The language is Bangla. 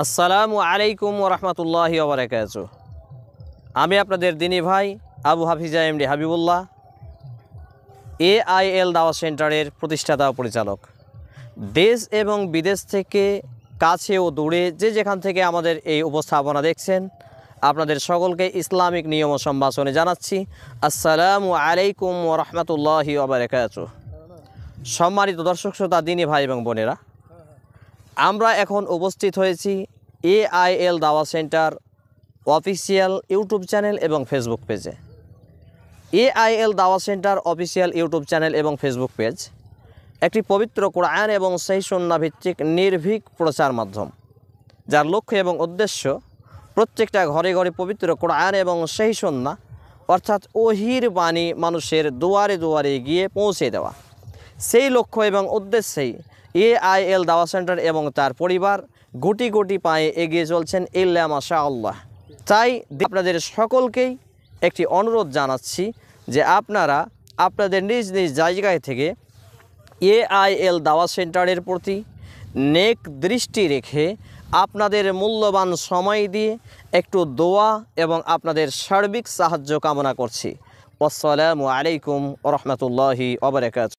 আসসালামু আলাইকুম ওরহমতুল্লাহি ওবরাকাতুহু। আমি আপনাদের দিনী ভাই আবু হাফিজা এমডি হাবিবুল্লাহ, AIL দাওয়াত সেন্টারের প্রতিষ্ঠাতা ও পরিচালক। দেশ এবং বিদেশ থেকে কাছে ও দূরে যে যেখান থেকে আমাদের এই উপস্থাপনা দেখছেন, আপনাদের সকলকে ইসলামিক নিয়ম ও সম্ভাষণে জানাচ্ছি আসসালামু আলাইকুম ওরহমতুল্লাহি ওবরাকাতুহু। সম্মানিত দর্শক শ্রোতা, দিনী ভাই এবং বোনেরা, আমরা এখন উপস্থিত হয়েছি AIL দাওয়াত সেন্টার অফিসিয়াল ইউটিউব চ্যানেল এবং ফেসবুক পেজে। AIL দাওয়াত সেন্টার অফিসিয়াল ইউটিউব চ্যানেল এবং ফেসবুক পেজ একটি পবিত্র কোরআন এবং সেই সুন্নাহ ভিত্তিক নির্ভীক প্রচার মাধ্যম, যার লক্ষ্য এবং উদ্দেশ্য প্রত্যেকটা ঘরে ঘরে পবিত্র কোরআন এবং সেই সুন্নাহ অর্থাৎ ওহির বাণী মানুষের দুয়ারে দুয়ারে গিয়ে পৌঁছে দেওয়া। সেই লক্ষ্য এবং উদ্দেশ্যেই AIL দাওয়াত সেন্টার এবং তার পরিবার গুটি গুটি পায়ে এগিয়ে চলছেন ইল্লা মাশাআল্লাহ। তাই আপনাদের সকলকেই একটি অনুরোধ জানাচ্ছি যে আপনারা আপনাদের নিজ নিজ জায়গায় থেকে AIL দাওয়াত সেন্টারের প্রতি নেক দৃষ্টি রেখে আপনাদের মূল্যবান সময় দিয়ে একটু দোয়া এবং আপনাদের সার্বিক সাহায্য কামনা করছি। আসসালামু আলাইকুম ওয়া রাহমাতুল্লাহি ওয়া বারাকাতুহু।